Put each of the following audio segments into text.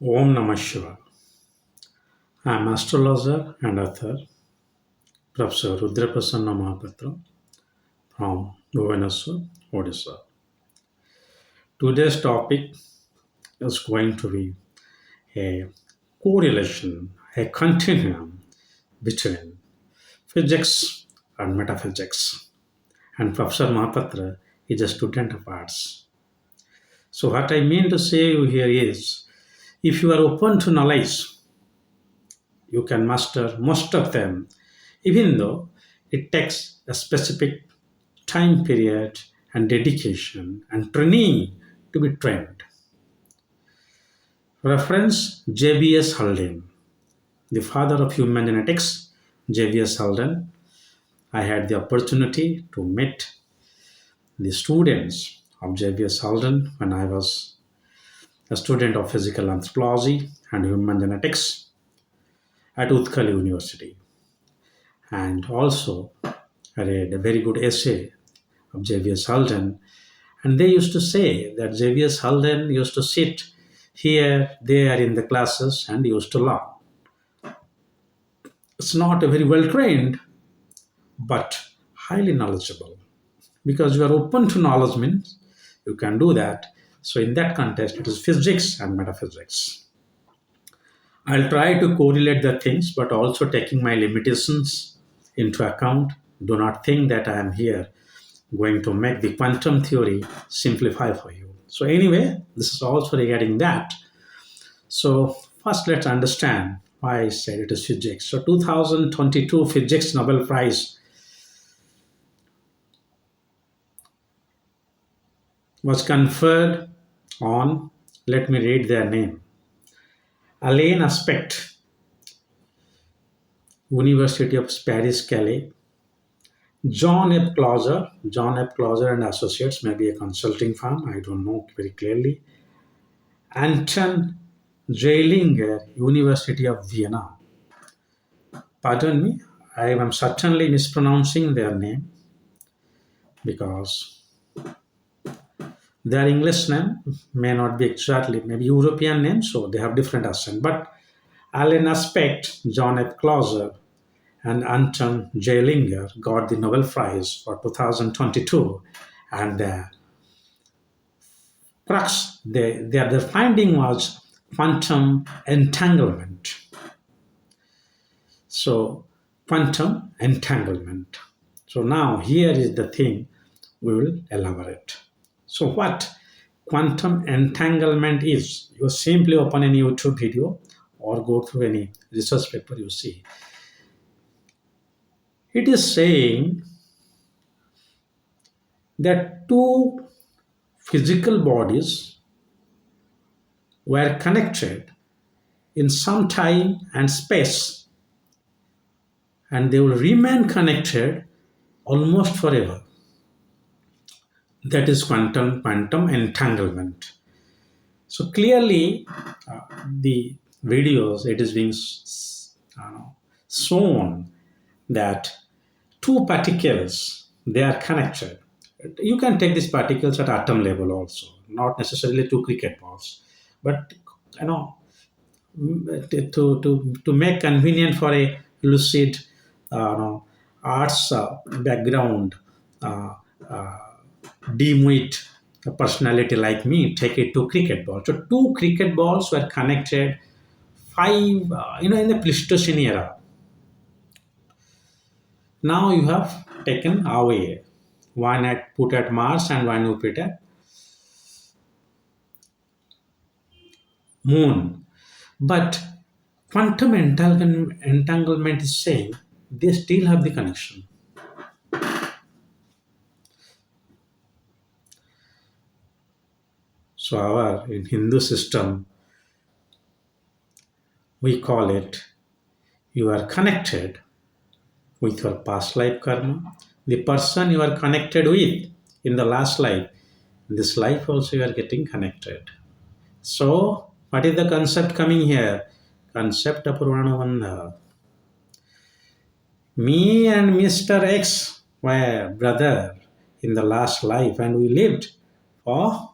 Om Namah Shivaya. I am astrologer and author, Professor rudramohapatra from Bhubaneswar, Odisha. Today's topic is going to be a correlation, a continuum between physics and metaphysics. And Professor Mahapatra is a student of arts. So, what I mean to say here is if you are open to knowledge, you can master most of them, even though it takes a specific time period and dedication and training to be trained. Reference J.B.S. Haldane, the father of human genetics. J.B.S. Haldane. I had the opportunity to meet the students of J.B.S. Haldane when I was a student of physical anthropology and human genetics at Utkal University. And also, I read a very good essay of J.B.S. Haldane. And they used to say that J.B.S. Haldane used to sit here, there in the classes and used to learn. It's not a very well trained, but highly knowledgeable. Because you are open to knowledge means you can do that. So in that context, it is physics and metaphysics. I'll try to correlate the things, but also taking my limitations into account. Do not think that I am here going to make the quantum theory simplify for you. So anyway, this is also regarding that. So first let's understand why I said it is physics. So 2022 Physics Nobel Prize was conferred on, let me read their name, Alain Aspect, University of Paris, Calais, John F. Clauser and Associates, maybe a consulting firm, I don't know very clearly, Anton Zeilinger, University of Vienna. Pardon me, I am certainly mispronouncing their name because their English name may not be exactly, maybe European name, so they have different accent. But Alan Aspect, John F. Clauser, and Anton Zeilinger got the Nobel Prize for 2022, and their crux, their finding was quantum entanglement. So, quantum entanglement. So now here is the thing we will elaborate. So what quantum entanglement is? You simply open any YouTube video or go through any research paper you see. It is saying that two physical bodies were connected in some time and space, and they will remain connected almost forever. That is quantum entanglement. So clearly, the videos it is being shown that two particles they are connected. You can take these particles at atom level also, not necessarily two cricket balls, but you know to make convenient for a lucid arts background uh, uh, dim-wit personality like me take it to cricket ball. So two cricket balls were connected in the Pleistocene era. Now you have taken away one put at Mars and one you put at Moon. But quantum entanglement is saying they still have the connection. So our in Hindu system we call it you are connected with your past life karma. The person you are connected with in the last life, in this life also you are getting connected. So what is the concept coming here? Concept of Purvanavandha. Me and Mr. X were brother in the last life and we lived for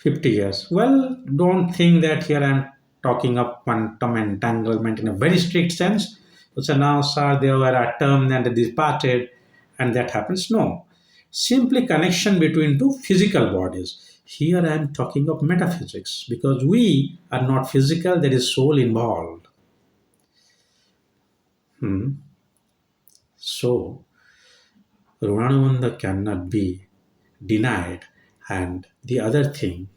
50 years. Well, don't think that here I'm talking of quantum entanglement in a very strict sense. So now, sir, they were atom and they departed, and that happens. No. Simply connection between two physical bodies. Here I am talking of metaphysics because we are not physical, there is soul involved. Hmm. So, Runananda cannot be denied. And the other thing,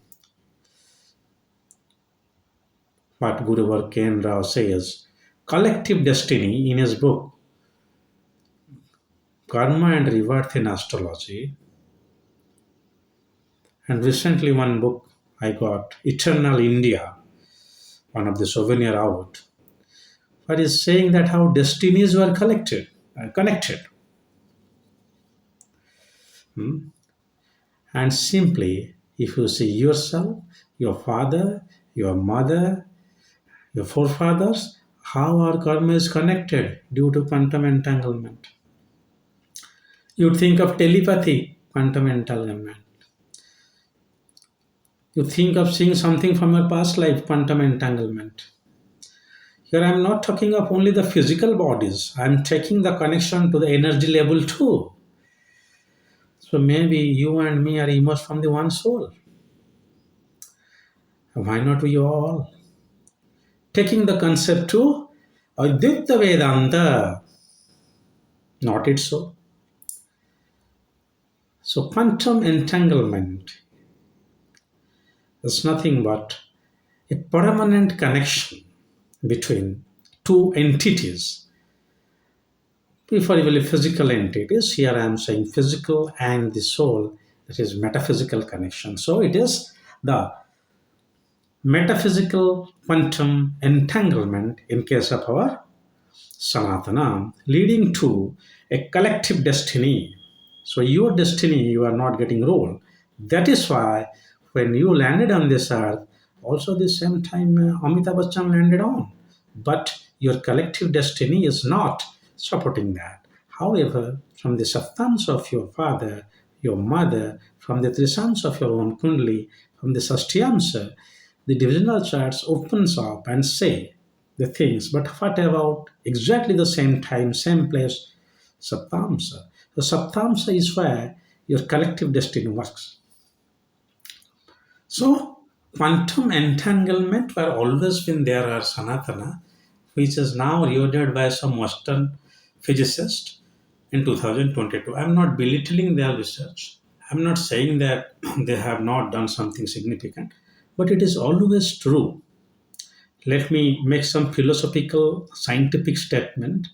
what Guru Varken Rao says, collective destiny in his book, Karma and Rebirth in Astrology, and recently one book I got, Eternal India, one of the souvenir out, but is saying that how destinies were connected. Hmm? And simply, if you see yourself, your father, your mother, your forefathers, how our karma is connected due to quantum entanglement. You think of telepathy, quantum entanglement. You think of seeing something from your past life, quantum entanglement. Here I am not talking of only the physical bodies, I am taking the connection to the energy level too. So maybe you and me are emerged from the one soul. Why not we all? Taking the concept to Advaita Vedanta, not it so. So quantum entanglement is nothing but a permanent connection between two entities, preferably physical entities. Here I am saying physical and the soul, that is metaphysical connection. So it is the metaphysical quantum entanglement in case of our Sanatana, leading to a collective destiny. So your destiny, you are not getting role. That is why when you landed on this earth, also the same time Amitabh Bachchan landed on. But your collective destiny is not supporting that. However, from the saptams of your father, your mother, from the trisams of your own kundli, from the sastyamsa, the divisional charts opens up and say the things, but what about exactly the same time, same place, saptamsa? The saptamsa is where your collective destiny works. So, quantum entanglement were always been there are Sanatana, which is now reordered by some Western physicist in 2022. I'm not belittling their research. I'm not saying that they have not done something significant, but it is always true. Let me make some philosophical scientific statement.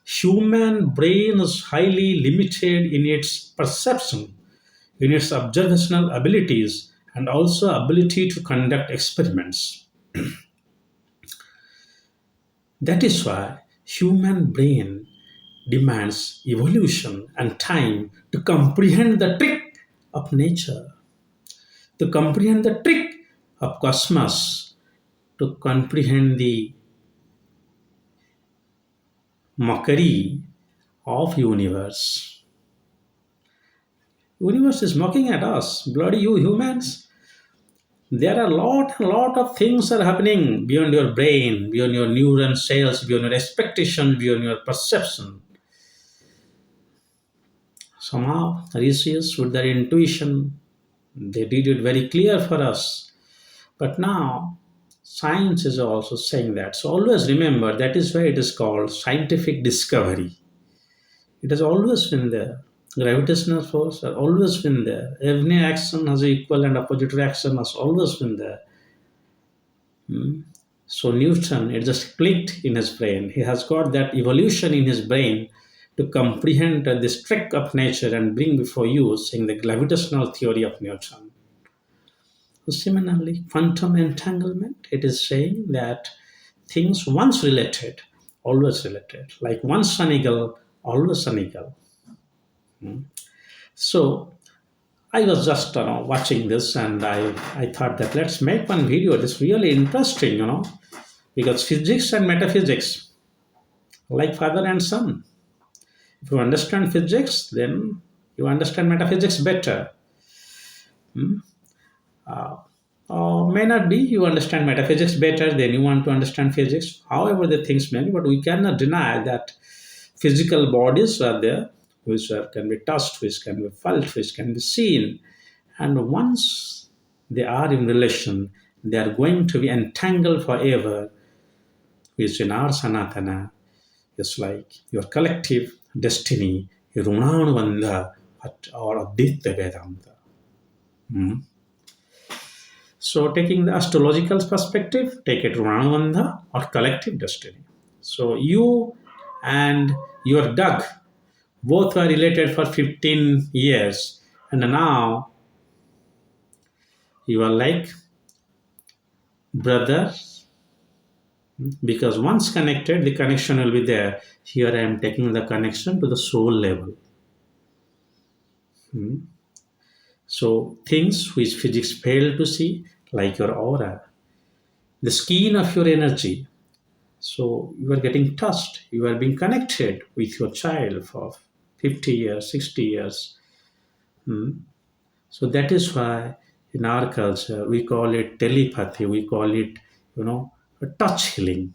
Human brain is highly limited in its perception, in its observational abilities, and also ability to conduct experiments. That is why human brain demands evolution and time to comprehend the trick of nature, to comprehend the trick of cosmos, to comprehend the mockery of universe. Universe is mocking at us, bloody you humans. There are a lot of things are happening beyond your brain, beyond your neuron cells, beyond your expectation, beyond your perception. Somehow, rishis with their intuition, they did it very clear for us. But now, science is also saying that. So always remember that is why it is called scientific discovery. It has always been there. Gravitational force has always been there. Every action has equal and opposite reaction has always been there. So Newton, it just clicked in his brain. He has got that evolution in his brain to comprehend this trick of nature and bring before you saying the gravitational theory of Newton. So similarly, quantum entanglement, it is saying that things once related, always related. Like once sun eagle, always sun eagle. So I was just watching this and I thought that let's make one video. It's really interesting, because physics and metaphysics, like father and son. If you understand physics, then you understand metaphysics better. May not be you understand metaphysics better than you want to understand physics. However, the things may be, but we cannot deny that physical bodies are there, can be touched, which can be felt, which can be seen. And once they are in relation, they are going to be entangled forever, which in our Sanatana is like your collective destiny, your Runanuvandha or Aditya Vedanta. Hmm. So, taking the astrological perspective, take it Runanuvandha or collective destiny. So, you and your duck both were related for 15 years, and now you are like brothers because once connected, the connection will be there. Here I am taking the connection to the soul level. Hmm. So, things which physics fail to see, like your aura, the skin of your energy. So you are getting touched, you are being connected with your child for 50 years, 60 years. Hmm. So that is why in our culture we call it telepathy, we call it, a touch healing.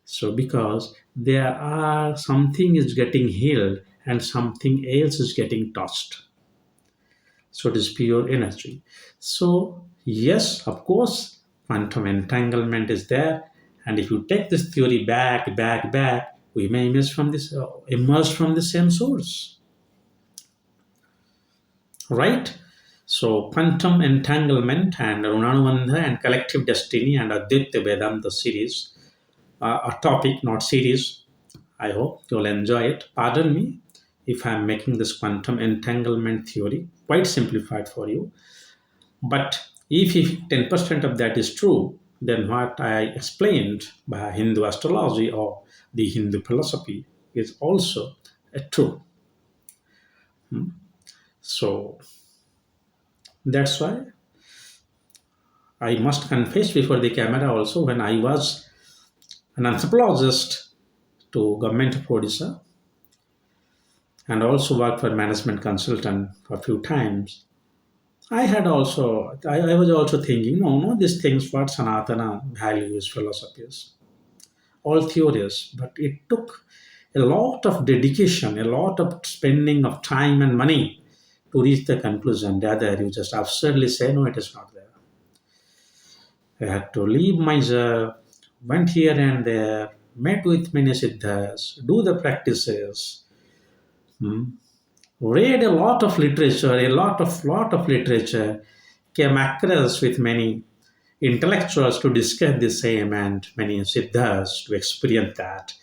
So because there are something is getting healed and something else is getting touched. So it is pure energy. So yes, of course, quantum entanglement is there, and if you take this theory back, we may emerge from the same source, right? So quantum entanglement and Runanuvandha and collective destiny and Aditya Vedanta series, a topic, not series. I hope you'll enjoy it. Pardon me if I'm making this quantum entanglement theory quite simplified for you. But if 10% of that is true, then what I explained by Hindu astrology or the Hindu philosophy is also true. So that's why I must confess before the camera also when I was an anthropologist to government of Odisha and also worked for management consultant for a few times. I was also thinking, no, these things what Sanatana values, philosophies, all theories, but it took a lot of dedication, a lot of spending of time and money to reach the conclusion. Rather, you just absurdly say, no, it is not there. I had to leave my job, went here and there, met with many siddhas, do the practices, read a lot of literature, a lot of literature, came across with many intellectuals to discuss the same and many siddhas to experience that.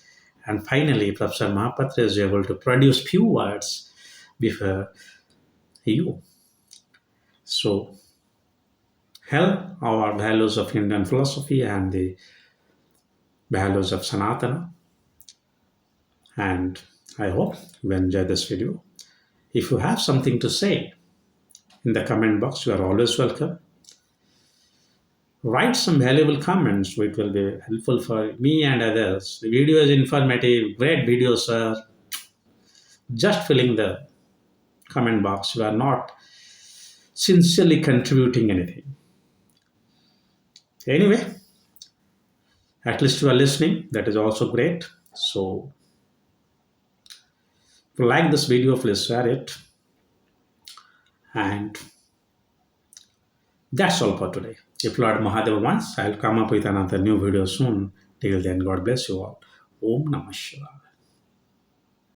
And finally, Professor Mahapatra is able to produce few words before you. So, help our values of Indian philosophy and the values of Sanatana. And I hope you enjoy this video. If you have something to say in the comment box, you are always welcome. Write some valuable comments, which will be helpful for me and others. The video is informative, great videos, sir. Just filling the comment box. You are not sincerely contributing anything. Anyway, at least you are listening. That is also great. So, if you like this video, please share it. And that's all for today. If Lord Mahadev wants, I'll come up with another new video soon. Till then, God bless you all. Om Namah Shivaya.